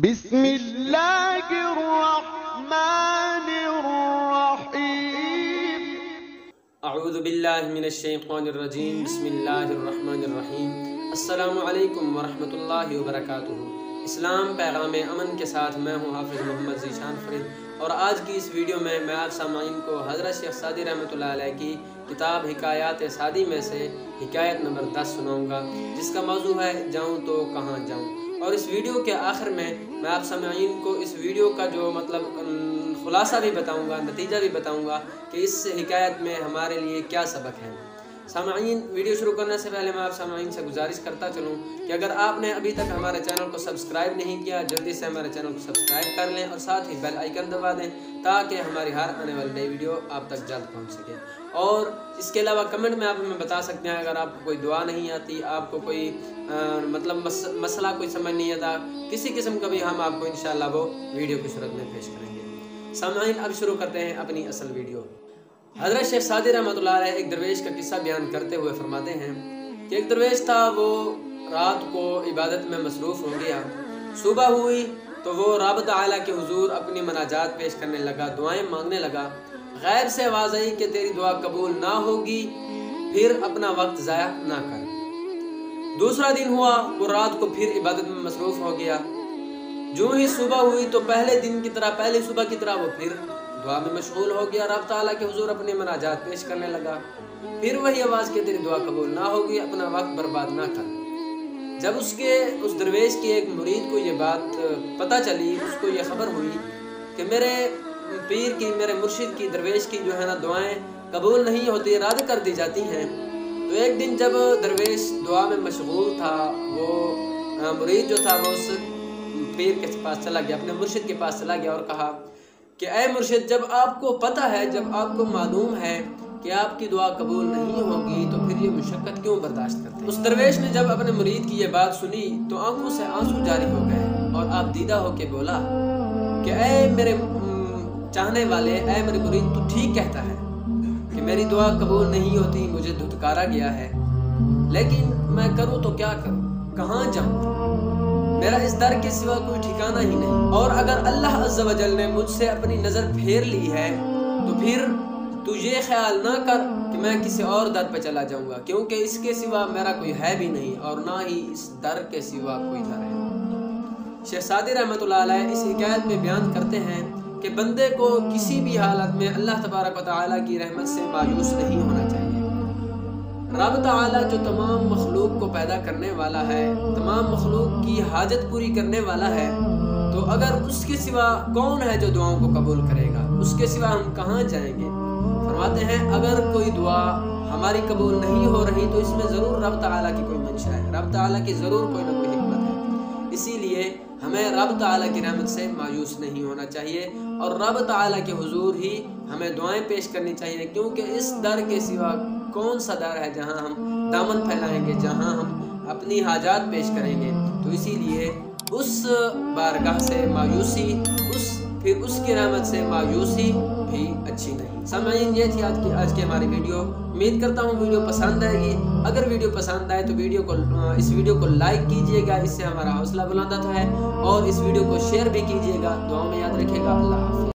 بسم اللہ الرحمن الرحیم اعوذ باللہ من الشیطان الرجیم بسم اللہ الرحمن الرحیم السلام علیکم ورحمۃ اللہ وبرکاتہ۔ اسلام پیغام امن کے ساتھ میں ہوں حافظ محمد ذیشان فرید، اور آج کی اس ویڈیو میں آپ سامعین کو حضرت شیخ سعدی رحمۃ اللہ علیہ کی کتاب حکایات سعدی میں سے حکایت نمبر 10 سناؤں گا، جس کا موضوع ہے جاؤں تو کہاں جاؤں۔ اور اس ویڈیو کے آخر میں آپ سامعین کو اس ویڈیو کا جو خلاصہ بھی بتاؤں گا، نتیجہ بھی بتاؤں گا کہ اس حکایت میں ہمارے لیے کیا سبق ہے۔ سامعین، ویڈیو شروع کرنے سے پہلے میں آپ سامعین سے گزارش کرتا چلوں کہ اگر آپ نے ابھی تک ہمارے چینل کو سبسکرائب نہیں کیا، جلدی سے ہمارے چینل کو سبسکرائب کر لیں اور ساتھ ہی بیل آئیکن دبا دیں تاکہ ہماری ہر آنے والی نئی ویڈیو آپ تک جلد پہنچ سکے۔ اور اس کے علاوہ کمنٹ میں آپ ہمیں بتا سکتے ہیں اگر آپ کو کوئی دعا نہیں آتی، آپ کو کوئی مسئلہ کوئی سمجھ نہیں آتا، کسی قسم کا بھی ہم آپ کو انشاءاللہ وہ ویڈیو کی صورت میں پیش کریں گے۔ سامعین، اب شروع کرتے ہیں اپنی اصل ویڈیو۔ حضرت شیخ سعدی رحمۃ اللہ علیہ ایک درویش کا قصہ بیان کرتے ہوئے فرماتے ہیں کہ ایک درویش تھا، وہ رات کو عبادت میں مصروف ہو گیا۔ صبح ہوئی تو وہ رب تعالیٰ کے حضور اپنی مناجات پیش کرنے لگا، دعائیں مانگنے لگا۔ غیب سے آواز آئی کہ تیری دعا قبول نہ ہوگی، پھر اپنا وقت ضائع نہ کر۔ دوسرا دن ہوا، وہ رات کو پھر عبادت میں مصروف ہو گیا۔ جو ہی صبح ہوئی تو پہلی صبح کی طرح وہ پھر دعا میں مشغول ہو گیا، رب تعالیٰ کے حضور اپنی مناجات پیش کرنے لگا۔ پھر وہی آواز کہ تیری دعا قبول نہ ہوگی، اپنا وقت برباد نہ کر۔ جب اس درویش کی ایک مرید کو یہ بات پتہ چلی، اس کو یہ خبر ہوئی کہ میرے پیر کی، میرے مرشد کی، درویش کی جو ہے نا دعائیں قبول نہیں ہوتی، رد کر دی جاتی ہیں۔ تو ایک دن جب درویش دعا میں مشغول تھا، وہ مرید جو تھا وہ اس پیر کے پاس چلا گیا، اپنے مرشد کے پاس چلا گیا اور کہا کہ اے مرشد، جب آپ کو پتہ ہے، جب آپ کو معلوم ہے کہ آپ کی دعا قبول نہیں ہوگی تو پھر یہ مشقت کیوں برداشت کرتے ہیں؟ اس درویش نے جب اپنے مرید کی یہ بات سنی تو آنکھوں سے آنسو جاری ہو گئے اور آپ دیدہ ہو کے بولا کہ اے میرے چاہنے والے، اے میرے مرید، تو ٹھیک کہتا ہے کہ میری دعا قبول نہیں ہوتی، مجھے دھتکارا گیا ہے، لیکن میں کروں تو کیا کروں، کہاں جاؤں؟ میرا اس در کے سوا کوئی ٹھکانہ ہی نہیں، اور اگر اللہ عز و جل نے مجھ سے اپنی نظر پھیر لی ہے تو پھر تو یہ خیال نہ کر کہ میں کسی اور در پہ چلا جاؤں گا، کیونکہ اس کے سوا میرا کوئی ہے بھی نہیں اور نہ ہی اس در کے سوا کوئی در ہے۔ شیخ سعدی رحمۃ اللہ علیہ اس حکایت میں بیان کرتے ہیں کہ بندے کو کسی بھی حالت میں اللہ تبارک و تعالیٰ کی رحمت سے مایوس نہیں ہونا چاہیے۔ رب تعالیٰ جو تمام مخلوق کو پیدا کرنے والا ہے، تمام مخلوق کی حاجت پوری کرنے والا ہے، تو اگر اس کے سوا کون ہے جو دعاؤں کو قبول کرے گا؟ اس کے سوا ہم کہاں جائیں گے؟ فرماتے ہیں اگر کوئی دعا ہماری قبول نہیں ہو رہی تو اس میں ضرور رب تعالیٰ کی کوئی منشا ہے، رب تعالیٰ کی ضرور کوئی نہ کوئی حکمت ہے۔ اسی لیے ہمیں رب تعالیٰ کی رحمت سے مایوس نہیں ہونا چاہیے اور رب تعالیٰ کے حضور ہی ہمیں دعائیں پیش کرنی چاہیے، کیونکہ اس در کے سوا کون سا در ہے جہاں ہم دامن پھیلائیں گے، جہاں ہم اپنی حاجات پیش کریں گے؟ تو اسی لیے اس بارگاہ سے مایوسی، پھر اس کی رحمت سے مایوسی بھی اچھی نہیں۔ سامعین، یہ تھی آج کی ہماری ویڈیو۔ امید کرتا ہوں ویڈیو پسند آئے گی۔ اگر ویڈیو پسند آئے تو اس ویڈیو کو لائک کیجئے گا، اس سے ہمارا حوصلہ بلند ہوتا ہے، اور اس ویڈیو کو شیئر بھی کیجئے گا۔ دعاؤں میں یاد رکھیے گا۔ اللہ حافظ۔